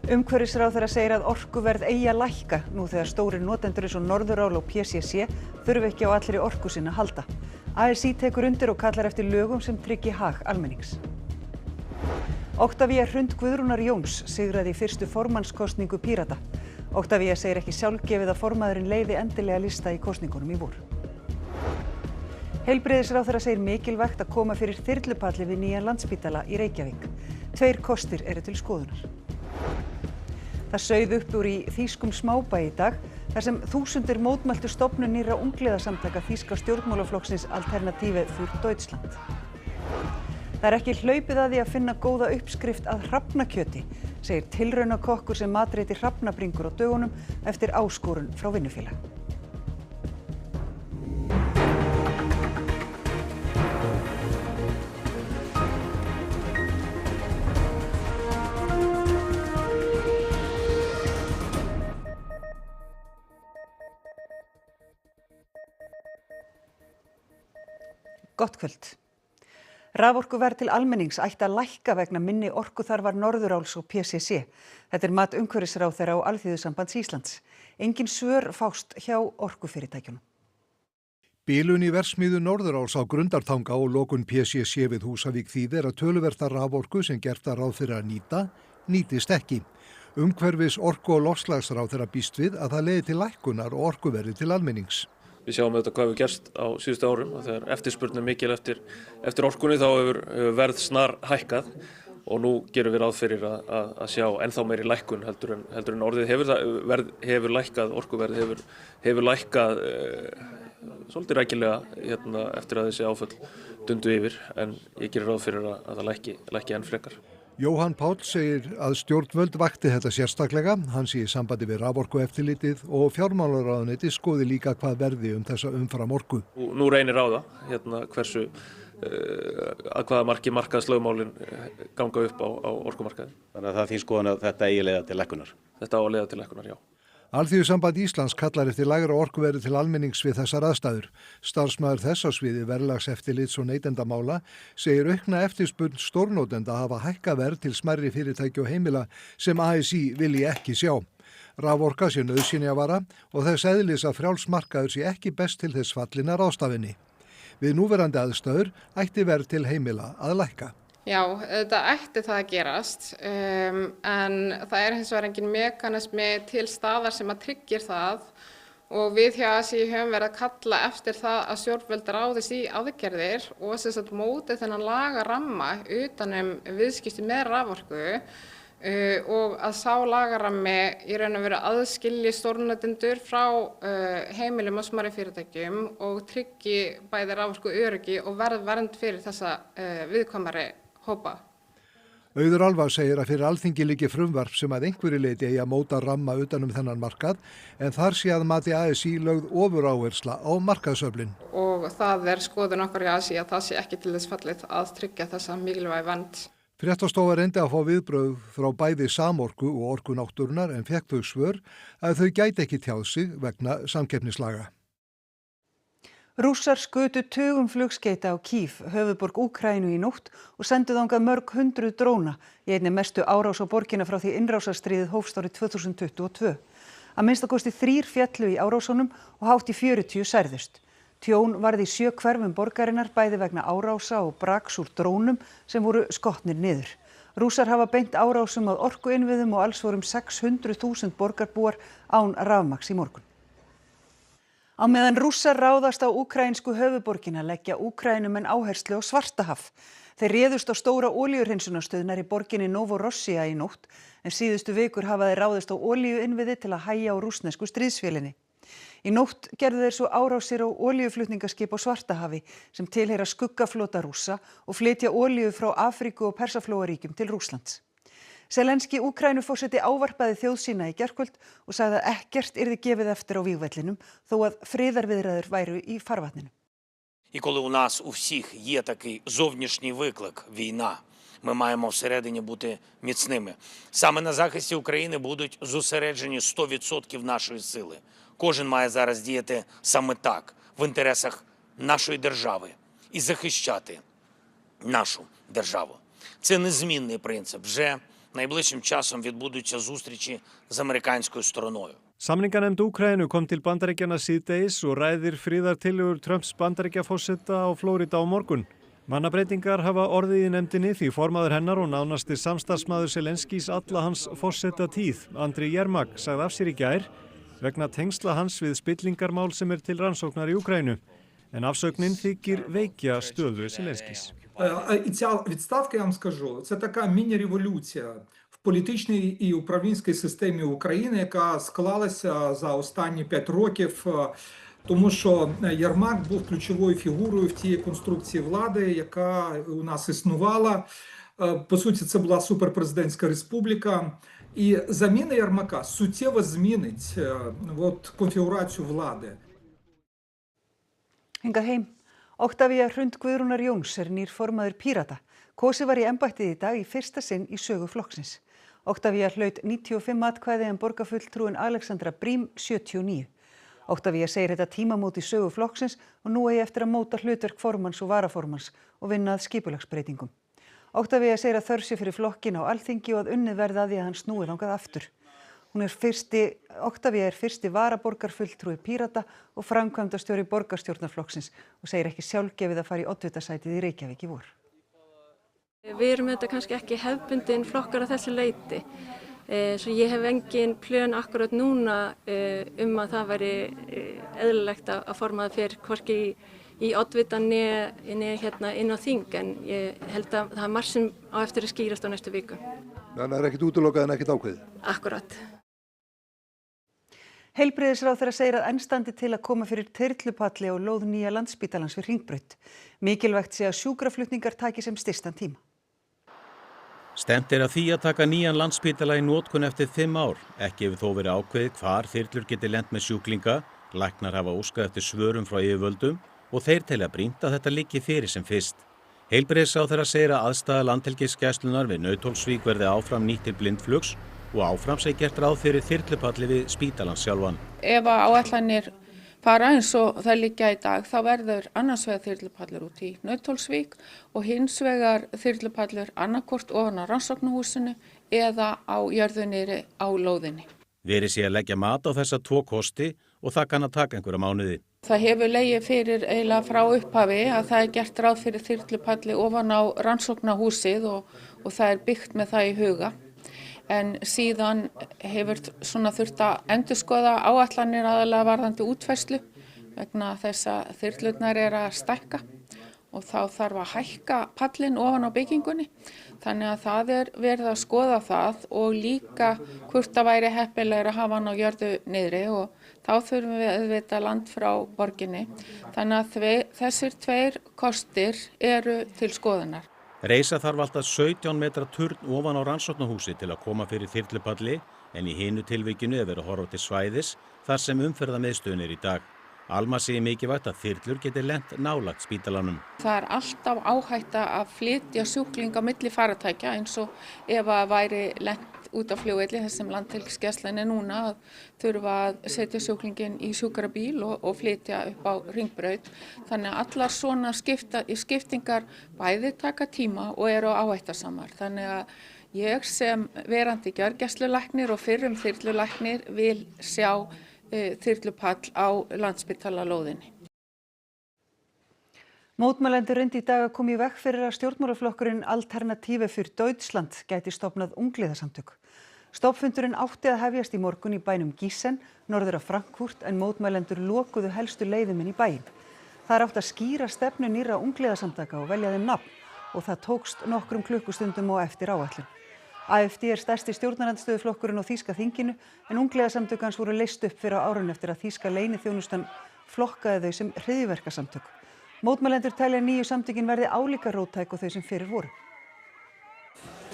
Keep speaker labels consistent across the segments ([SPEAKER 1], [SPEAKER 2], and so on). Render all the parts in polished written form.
[SPEAKER 1] Umhverfisráðherra segir að orkuverð eigi að lækka nú þegar stórir notendur eins og Norðurál og PCC þurfi ekki á allri orku sinni að halda. ASÍ tekur undir og kallar eftir lögum sem tryggi hag almennings. Oktavía Hrund Guðrúnar Jóns sigraði í fyrstu formannskosningu Pírata. Oktavía segir ekki sjálfgefið að formaðurinn leiði endilega lista í kosningunum í vor. Heilbrigðisráðherra segir mikilvægt að koma fyrir þyrlupalli við nýjan Landspítala í Reykjavík. 2 kostir eru til skoðunar. Það sauð upp úr í þýskum smábæ í dag þar sem þúsundir mótmæltu stofnun nýrra ungliðasamtaka þýska stjórnmálaflokksins Alternative für Deutschland. Það er ekki hlaupið að því að finna góða uppskrift að hrafnakjöti, segir tilraunakokkur sem matreyti hrafnabringur á dögunum eftir áskorun frá vinnufélag. Gott kvöld. Raforkuverð til almennings ætti að lækka vegna minni orkuþarfar Norðuráls og PCC. Þetta er mat umhverfisráðherra og Alþýðusambands Íslands. Engin svör fást hjá orkufyrirtækjunum.
[SPEAKER 2] Bilun í verksmiðju Norðuráls á Grundartanga og lokun PCC við Húsavík þýðir að töluverða raforku sem gert að ráð fyrir að nýtist ekki. Umhverfis orku- og loftslagsráðherra býst við að það leiði til lækkunar og orkuverði til almennings.
[SPEAKER 3] Við sjáum auðvitað hvað hefur gerst á síðustu árum og þegar eftirspurn er mikil eftir orkunni þá hefur verð snar hækkað og nú gerum við ráð fyrir að sjá ennþá meiri lækkun heldur en orðið hefur. Verð hefur lækkað, orkuverð hefur lækkað svolítið rækilega eftir að þessi áföll dundu yfir en ég gerir ráð fyrir að það lækki enn frekar.
[SPEAKER 2] Jóhann Páll segir að stjórnvöld vakti þetta sérstaklega. Hann sé í sambandi við raforkueftirlitið og fjármálaráðuneytið skoði líka hvað verði þessa umfram orku.
[SPEAKER 3] Nú reynir á það hversu að hvaða marki markaðslögmálin ganga upp á orkumarkaði.
[SPEAKER 4] Þannig að það þín skoðun að þetta eigi leiða til lækkunar?
[SPEAKER 3] Þetta á að leiða til lækkunar, já.
[SPEAKER 2] Alþýðusamband Íslands kallar eftir lægra orkuverði til almennings við þessar aðstæður. Starfsmaður þess á sviði verðlagseftirlits og neytendamála segir aukna eftirspurn stórnotenda hafa hækkað verð til smærri fyrirtæki og heimila sem ASÍ vilji ekki sjá. Raforka sé nauðsynjavara og þess eðlis að frjáls markaður sé ekki best til þess fallin að ráðstafinni. Við núverandi aðstæður ætti verð til heimila að lækka.
[SPEAKER 5] Já, þetta ætti það að gerast, en það er hins vegar engin mekanismi til staðar sem að tryggir það og við hjá ASÍ höfum verið að kalla eftir það að stjórnvöld ráðist í aðgerðir og sem sagt móti þennan lagaramma utanum viðskipti með raforku og að sá lagarammi í raun og veru aðskilji stórnotendur frá heimilum og smærri fyrirtækjum og tryggi bæði raforku öryggi og vernd fyrir þessa viðkvæmari hópa.
[SPEAKER 2] Auður Alva segir að fyrir Alþingi liggi frumvarp sem að einhverju leyti eigi að móta ramma utanum þennan markað en þar sé að mati ASÍ lögð ofuráhersla á markaðsöflin.
[SPEAKER 5] Og það er skoðun okkar í ASÍ að það sé ekki til þess fallið að tryggja þessa mikilvægu vernd.
[SPEAKER 2] Fréttastofa reyndi að fá viðbrögð frá bæði Samorku og Orku náttúrunnar en fékk þau svör að þau gæti ekki tjáð sig vegna samkeppnislaga.
[SPEAKER 1] Rússar skutu tugum flugskeita á Kív, höfuðborg Úkraínu í nótt og sendu þangað mörg hundruð dróna í einni mestu árás á borgina frá því innrásarstríðið hófst árið 2022. Að minnstakosti 3 féllu í árásunum og hátt í 40 særðust. Tjón varð í 7 hverfum borgarinnar bæði vegna árása og braks úr drónum sem voru skotnir niður. Rússar hafa beint árásum að orkuinnviðum og alls voru 600.000 borgarbúar án rafmagns í morgun. Á meðan Rússar ráðast á úkraínsku höfuðborgina leggja Úkraínumenn áherslu á Svartahaf. Þeir réðust á stóra olíuhreinsunarstöð nærri borginni Novorossija í nótt en síðustu vikur hafa þeir ráðist á olíuinnviði til að hægja á rússnesku stríðsvélinni. Í nótt gerðu þeir svo árásir á olíuflutningaskip á Svartahafi sem tilheyra skuggaflota Rússa og flytja olíu frá Afríku og Persaflóaríkjum til Rússlands. Zelenski Úkraínuforseti ávarpaði þjóð sína í gærkvöld og sagði að ekkert yrði gefið eftir á vígvellinum þó að friðarviðræður væru í farvatninu.
[SPEAKER 6] І коли у нас у всіх є такий зовнішній виклик – війна, ми маємо всередині бути міцними. Саме на захисті України будуть зосереджені 100% нашої сили. Кожен має зараз діяти саме так, в інтересах нашої держави і захищати нашу державу. Це незмінний принцип. Вже Найближчим часом відбудуться зустрічі з американською стороною.
[SPEAKER 7] Samninganefnd Úkraínu kom til Bandaríkjanna síðdegis og ræðir friðartillögur Trumps Bandaríkjaforseta á Flórída á morgun. Mannabreytingar hafa orðið í nefndinni því formaður hennar og nánasti samstarfsmaður Zelenskís alla hans forsetatíð, Andriy Yermak, sagði af sér í gær vegna tengsla hans við spillingarmál sem til rannsóknar í Úkraínu. En afsögnin þykir veikja stöðu Zelenskís.
[SPEAKER 8] І ця відставка, я вам скажу, це така міні-революція в політичній і управлінській системі України, яка склалася за останні 5 років, тому що Єрмак був ключовою фігурою в тій конструкції влади, яка у нас існувала. По суті, це була суперпрезидентська республіка. І заміна Єрмака суттєво змінить конфігурацію влади.
[SPEAKER 1] Hingað heim. Oktavía Hrund Guðrúnar Jóns nýr formaður Pírata. Kosið var í embættið í dag í fyrsta sinn í sögu flokksins. Oktavía hlaut 95 atkvæði en borgarfulltrúin Alexandra Brím 79. Oktavía segir þetta tímamót í sögu flokksins og nú eigi eftir að móta hlutverk formanns og varaformanns og vinna að skipulagsbreytingum. Oktavía segir að þörf sé fyrir flokkin á Alþingi og að unnið verði að því að hann snúi þangað aftur. Oktavía fyrsti varaborgarfulltrúi Pírata og framkvæmdastjóri borgarstjórnarflokksins og segir ekki sjálfgefið að fara í oddvitasætið í Reykjavík í vor.
[SPEAKER 9] Við erum þetta kannski ekki hefðbundin flokkar að þessu leyti. Svo ég hef engin plön akkurat núna að það væri eðlilegt að forma það fyrir hvorki í oddvita hérna inn á þing, en ég held að það er margt sem á eftir að skýrast á næstu viku.
[SPEAKER 2] Það ekkert útilokað en ekkert ákveðið?
[SPEAKER 9] Akkurat.
[SPEAKER 1] Heilbrigðisráðherra segir að enn standi til að koma fyrir þyrlupalli á lóð nýja Landspítalans við Hringbraut. Mikilvægt sé að sjúkraflutningar taki sem stystan tíma.
[SPEAKER 4] Stefnt að því að taka nýjan Landspítala í notkun eftir 5 ár. Ekki hefur þó verið ákveðið hvar þyrlur geti lent með sjúklinga. Læknar hafa óskað eftir svörum frá yfirvöldum og þeir telja brýnt að þetta liggi fyrir sem fyrst. Heilbrigðisráðherra segir að aðstaða Landhelgisgæslunnar við Nauthólsvík verði áfram nýtt til blindflugs og áfram sé gert ráð fyrir þyrlupalli við spítalans sjálfan.
[SPEAKER 5] Ef áætlanir fara eins og það liggja í dag, þá verður annars vegar þyrlupallur út í Nauthólsvík og hins vegar þyrlupallur annarkvort ofan á rannsóknarhúsinu eða á jörðu niðri á lóðinni.
[SPEAKER 4] Verið sé að leggja mat á þessa 2 kosti og það kann að taka einhverja mánuði.
[SPEAKER 5] Það hefur legið fyrir eiginlega frá upphafi að það er gert ráð fyrir þyrlupalli ofan á rannsóknarhúsið og það er byggt með það í huga. En síðan hefur þurft að endurskoða áætlanir aðalega varðandi útfærslu vegna þess að þyrlurnar að stækka og þá þarf að hækka pallinn ofan á byggingunni. Þannig að það er verið að skoða það og líka hvort það væri heppilegra að hafa hann á jörðu niðri og þá þurfum við auðvitað land frá borginni. Þannig að þessir 2 kostir eru til skoðunar.
[SPEAKER 4] Reisa þarf alltaf 17 metra turn ofan á rannsóknarhúsi til að koma fyrir þyrlupalli en í hinu tilvikinu verið að horfa til svæðis þar sem umferðarmiðstöðin í dag. Alma segir mikilvægt að þyrlur geti lent nálægt spítalanum.
[SPEAKER 5] Það er alltaf áhætta að flytja sjúklinga á milli faratækja eins og ef að væri lent út á flugvelli þar sem Landhelgisgæslan núna að þurfa að setja sjúklingin í sjúkrabíl og flytja upp á Hringbraut. Þannig að allar svona skiptingar bæði taka tíma og eru áhættasamar. Þannig að ég sem verandi gjörgæslulæknir og fyrrum þyrlulæknir vil sjá þyrlupall á Landspítalalóðinni.
[SPEAKER 1] Mótmælendur reyndu í dag að koma í veg fyrir að stjórnmálaflokkurinn Alternative für Deutschland gæti stofnað ungliðasamtök. Stofnfundurinn átti að hefjast í morgun í bænum Gießen, norður af Frankfurt, en mótmælendur lokuðu helstu leiðum inn í bæinn. Það átti að skýra stefnu nýrra ungliðasamtaka og velja þeim nafn og það tókst nokkrum klukkustundum á eftir áætlun. AfD stærsti stjórnarandstöðuflokkurinn á þýska þinginu en ungliðasamtök hans voru leyst upp fyrir árun eftir að þýska leyniþjónustan flokkaði þau sem hryðjuverkasamtök. Mótmælendur telja nýju samtökin verði álíka róttæk og þau sem fyrir voru.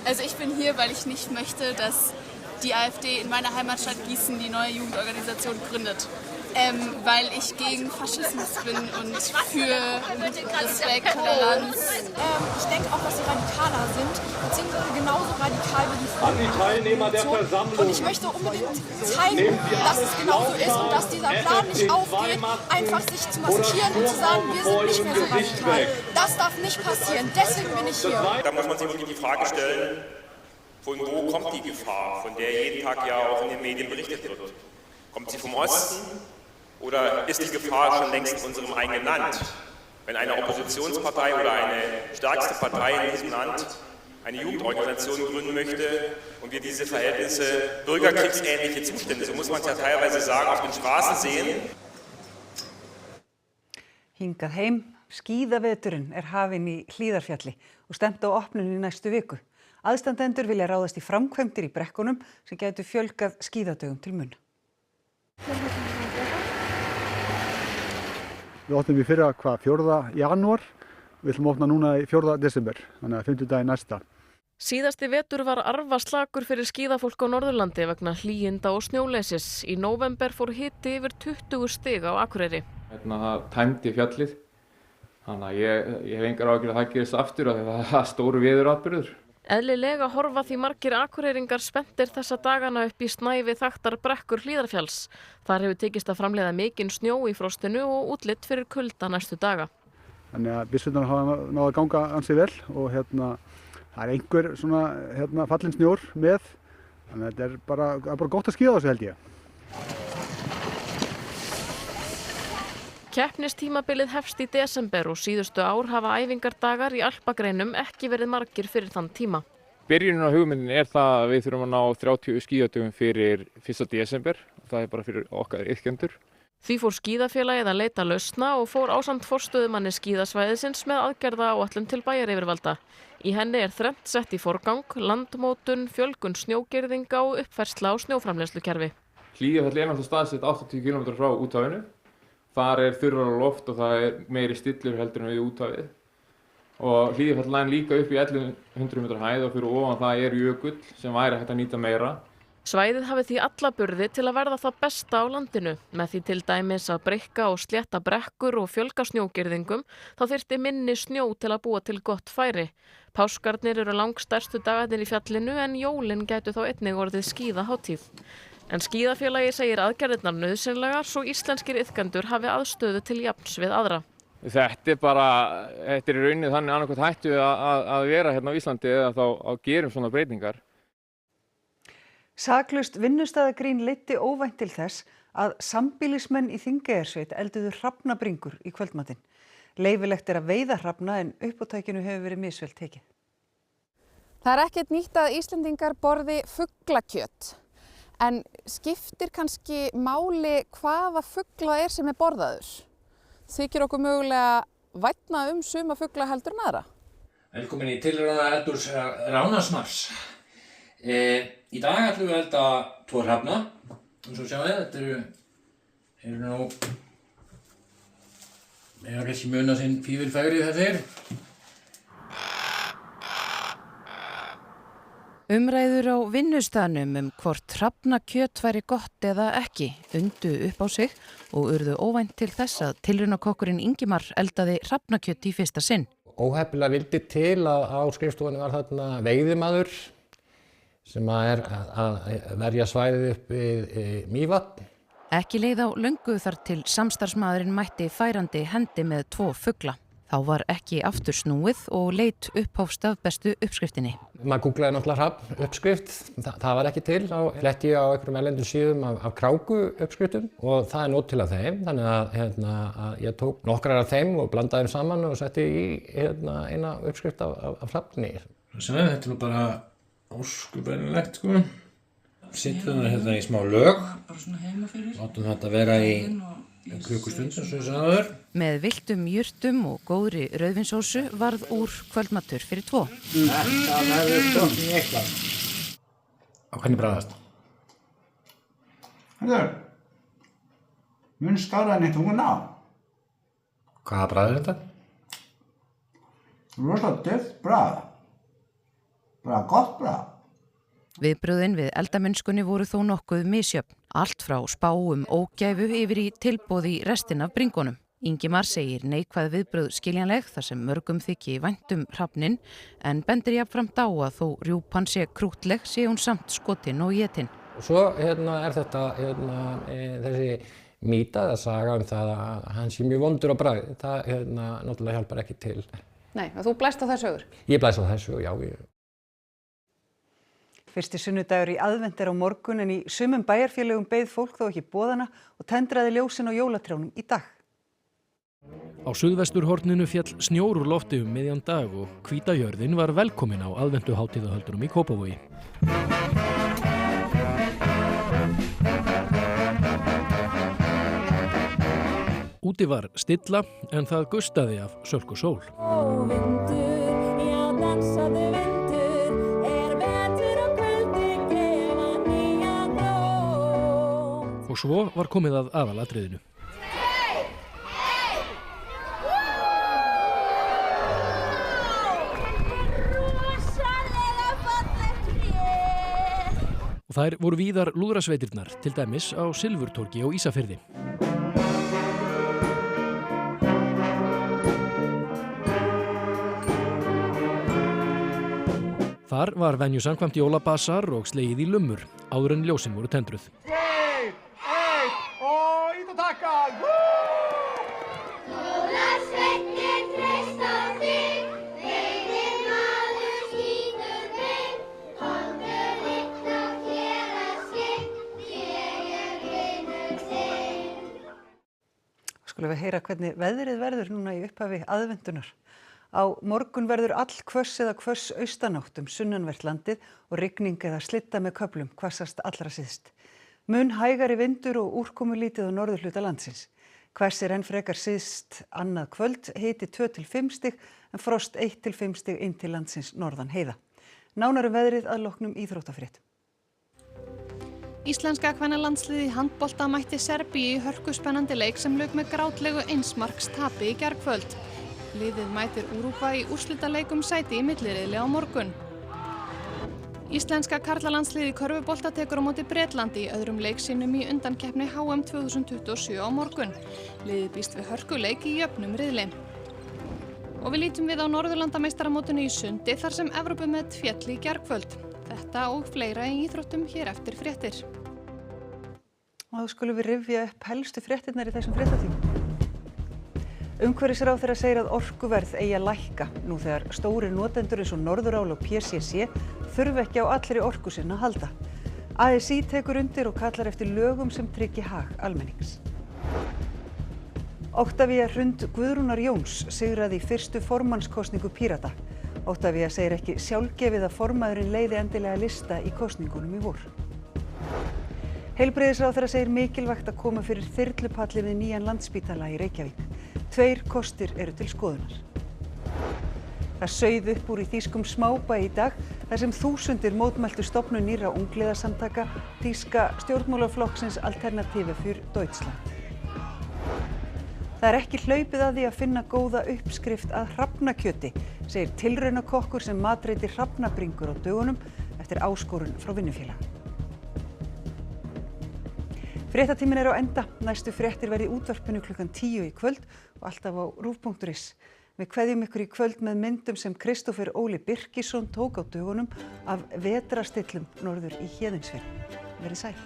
[SPEAKER 10] Also ich bin hier, weil ich nicht möchte, dass die AfD in meiner Heimatstadt Gießen die neue Jugendorganisation gründet. Weil ich gegen Faschismus bin und für Respekt, Toleranz.
[SPEAKER 11] Ich denke auch, dass sie radikaler sind, beziehungsweise genauso radikal wie die Frauen.
[SPEAKER 12] An die Teilnehmer der Versammlung.
[SPEAKER 11] Und ich möchte unbedingt zeigen, dass es genauso ist und dass dieser Plan nicht aufgeht, einfach sich zu maskieren und zu sagen, wir sind nicht mehr so radikal. Das darf nicht passieren, deswegen bin ich hier.
[SPEAKER 13] Da muss man sich wirklich die Frage stellen, Von wo kommt die Gefahr, von der jeden Tag ja auch in den Medien berichtet wird? Kommt sie vom Osten oder ist die Gefahr schon längst in unserem eigenen Land? Wenn eine Oppositionspartei oder eine stärkste Partei in diesem Land eine Jugendorganisation gründen möchte und wir diese Verhältnisse, bürgerkriegsähnliche Zustände, so muss man es ja teilweise sagen, auf den Straßen sehen.
[SPEAKER 1] Hingað heim, skíðaveturinn hafinn í Hlíðarfjalli og stefnt á opnun í næstu viku. Aðstandendur vilja ráðast í framkvæmdir í brekkunum sem gætu fjölgað skíðadögum til muna.
[SPEAKER 14] Við opnum í fyrra 4. janúar, við ætlum að opna núna í 4. desember, þannig að 5. daginn næsta.
[SPEAKER 15] Síðasti vetur var arfaslakur fyrir skíðafólk á Norðurlandi vegna hlýinda og snjóleysis. Í nóvember fór hiti yfir 20 stig á Akureyri.
[SPEAKER 16] Það tæmdi fjallið, þannig að ég hef engar áhyggjur að það gerist aftur af því að það er stóru veðuratburður.
[SPEAKER 15] Eðlilega horfa því margir akureyringar spenntir þessa dagana upp í snævi þaktar brekkur Hlíðarfjalls. Þar hefur tekist að framleiða mikinn snjó í frostinu og útlit fyrir kulda næstu daga.
[SPEAKER 14] Þannig að byssurnar hafa náð að ganga ansi vel og það er einhver svona fallinn snjór með. Þannig að þetta er bara gott að skíða á þessu held ég.
[SPEAKER 15] Keppnistímabilið hefst í desember og síðustu ár hafa æfingardagar í alpagreinum ekki verið margir fyrir þann tíma.
[SPEAKER 16] Byrjunin á hugmyndin það að við þurfum að ná 30 skíðadögum fyrir 1. desember. Það er bara fyrir okkar iðkendur.
[SPEAKER 15] Því fór skíðafélagið að leita lausna og fór ásamt forstöðumanni skíðasvæðisins með aðgerðaáætlun til bæjaryfirvalda. Í henni þrennt sett í forgang, landmótun, fjölgun snjógirðinga og uppfærsla á snjóframleiðslukerfi.
[SPEAKER 16] Hlíðarfjall náttúrulega staðsett 80 km frá úthafinu. Þar þurrara loft og það meiri stillur heldur en við úthafið. Og Hlíðarfjall nær líka upp í 1100 metra hæð og fyrir ofan það jökull sem væri hægt að nýta meira.
[SPEAKER 15] Svæðið hafi því alla burði til að verða það besta á landinu. Með því til dæmis að breikka og slétta brekkur og fjölga snjógirðingum, þá þyrfti minni snjó til að búa til gott færi. Páskarnir eru langstærstu dagarnir í fjallinu en jólin gætu þá einnig orðið skíðahátíð. En skíðafélagi segir aðgerðirnar nauðsynlegar svo íslenskir iðkendur hafi aðstöðu til jafns við aðra.
[SPEAKER 16] Þetta er í rauninni þannig annarkvæmt hættu að vera hérna á Íslandi eða þá að gerum svona breytingar.
[SPEAKER 1] Saklaust vinnustaðagrín leiddi óvænt til þess að sambýlismenn í Þingeyjarsveit elduðu hrafnabringur í kvöldmatinn. Leyfilegt að veiða hrafna en uppátækinu hefur verið misvel tekið.
[SPEAKER 17] Það er ekkert nýtt að Íslendingar borði fuglakjöt. En skiptir kannski máli hvaða fugla sem borðaður? Þykir okkur mögulega vænna suma fugla heldur en aðra?
[SPEAKER 18] Velkomin í tilrauna eldhús Ránasnars. Í dag ætlum við að elda 2 hrafna. Og svo sjáum við, þetta eru nú kannski muna sinn fífilfægrið þetta
[SPEAKER 19] Umræður á vinnustaðnum hvort hrafnakjöt væri gott eða ekki undu upp á sig og urðu óvænt til þess að tilraunakokkurinn Ingimar eldaði hrafnakjöt í fyrsta sinn.
[SPEAKER 20] Óheppilega vildi til að á skrifstofunni var þarna veiðimaður sem að verja svæðið upp við Mývatn.
[SPEAKER 19] Ekki leið á löngu þar til samstarfsmaðurinn mætti færandi hendi með 2 fugla. Þá var ekki aftur snúið og leit upphófst af bestu uppskriftinni.
[SPEAKER 20] Maður googlaði náttúrulega hrafn uppskrift, það var ekki til. Þá fletti ég á einhverjum erlendum síðum af kráku uppskriftum og það nóg til af þeim. Þannig að ég tók nokkrar af þeim og blandaði þeim saman og setti í eina uppskrift af hrafni.
[SPEAKER 18] Þetta er bara óskubænilegt, sko. Setjum þetta í smá lög. Látum þetta vera í klukkustund eins og ég sagði áður.
[SPEAKER 19] Með villtum jurtum og góðri rauðvínsósu varð úr kvöldmatur fyrir 2.
[SPEAKER 18] Þetta verður stótt í eitthvað. Á hvernig bragðast?
[SPEAKER 21] Þetta mun skárra en eitt hún á.
[SPEAKER 18] Hvaða bragð er þetta?
[SPEAKER 21] Rosalega döft bragð. Bara gott bragð.
[SPEAKER 19] Viðbrögðin við eldamennskunni voru þó nokkuð misjöfn. Allt frá spáum ógæfu yfir í tilboð í restin af bringunum. Ingimar segir neikvæð viðbrögð skiljanleg þar sem mörgum þykji vænt hrafninn en bendir jafnframt á að þó rjúpan sé krúttleg sé hún samt skotin og étin.
[SPEAKER 20] Og svo er þetta þessi mýta eða saga það að hann sé mjög vondur á bragð. Það náttúrulega hjálpar ekki til.
[SPEAKER 17] Nei, og þú blæst á þær sögur?
[SPEAKER 20] Ég blæst á þær sögur, já.
[SPEAKER 1] Fyrsti sunnudagur í aðvent á morgun en í sumum bæjarfélögum beið fólk þó ekki boðana og tendraði ljósin á jólatrjánum í dag.
[SPEAKER 3] Á suðvesturhorninu féll snjór úr lofti miðjan dag og hvíta jörðin var velkomin á aðventuhátíðahöldunum í Kópavogi. Úti var stilla en það gustaði af sölk og sól. Og svo var komið að aðalatriðinu. Og þær voru víðar lúðrasveitirnar, til dæmis á Silfurtorgi á Ísafirði. Þar var venju samkvæmt jólabasar og slegið í lummur, áður en ljósin voru tendruð.
[SPEAKER 1] Skulum við heyra hvernig veðrið verður núna í upphafi aðventunar. Á morgun verður allhvöss eða hvöss austanátt sunnanvert landið og rigning eða slitta með köflum hvassast allra syðst. Mun hægari vindur og úrkomulítið á norðurhluta landsins. Hvessir enn frekar syðst annað kvöld, hiti 2-5 stig en frost 1-5 stig inn til landsins norðan heiða. Nánar veðrið að loknum íþróttafrétt.
[SPEAKER 22] Íslenska kvennalandsliðið í handbolta mætti Serbíu í hörkuspennandi leik sem lauk með grátlegu 1 marks tapi í gærkvöld. Liðið mætir Úrúgvæ í úrslitaleik sæti í milliriðli á morgun. Íslenska karlalandsliðið í körfubolta tekur á móti Bretlandi í öðrum leik sínum í undankeppni HM 2027 á morgun. Liðið býst við hörkuleik í jöfnum riðli. Og við lítum við á Norðurlandameistaramótinu í sundi þar sem Evrópumet féll í gærkvöld. Þetta og fleira í íþróttum hér eftir fréttir.
[SPEAKER 1] Og þá skulum við rifja upp helstu fréttirnar í þessum fréttatíma. Umhverfisráðherra segir að orkuverð eigi að lækka nú þegar stórir notendur eins og Norðurál og PCC þurfi ekki á allri orku sinni að halda. ASÍ tekur undir og kallar eftir lögum sem tryggi hag almennings. Oktavía Hrund Guðrúnar Jóns sigraði í fyrstu formannskosningu Pírata. Oktavía segir ekki sjálfgefið að formaðurinn leiði endilega lista í kosningunum í vor. Heilbrigðisráðherra segir mikilvægt að koma fyrir þyrlupalli við nýjan Landspítala í Reykjavík. 2 kostir eru til skoðunar. Það sauð upp úr í þýskum smábæ í dag þar sem þúsundir mótmæltu stofnun nýrra ungliðasamtaka þýska stjórnmálaflokksins Alternative für Deutschland. Það er ekki hlaupið að því að finna góða uppskrift að hrafnakjöti, segir tilraunakokkur sem matreyti hrafnabringur á dögunum eftir áskorun frá vinnufélaga. Fréttatíminn er á enda. Næstu fréttir verði í útvarpinu klukkan 10 í kvöld og alltaf á rúv.is. Við kveðjum ykkur í kvöld með myndum sem Kristófer Óli Birkisson tók á dögunum af vetrarstillum norður í Héðinsfirði. Verið sæl.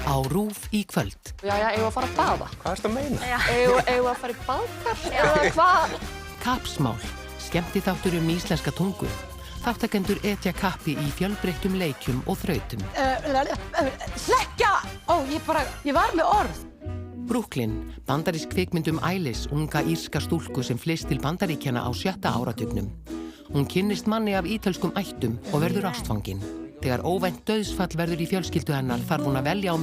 [SPEAKER 23] Á RÚV í kvöld.
[SPEAKER 24] Jæja, eigum við að fara að baða?
[SPEAKER 18] Hvað ertu að meina?
[SPEAKER 24] Eigum við að fara í baðkar? Eða hvað?
[SPEAKER 23] Kappsmál, skemmtiþáttur íslenska tungu. Þáttakendur etja kappi í fjölbreyttum leikjum og þrautum.
[SPEAKER 24] Slekkja! Ég var með orð.
[SPEAKER 23] Brooklyn, bandarísk kvikmynd Ælis, unga írska stúlku sem flyst til Bandaríkjanna á 7. áratugnum. Hún kynnist manni af ítölskum ættum og verður ástfangin. Þegar óvænt dauðsfall verður í fjölskyldu hennar þarf hún að velja á milli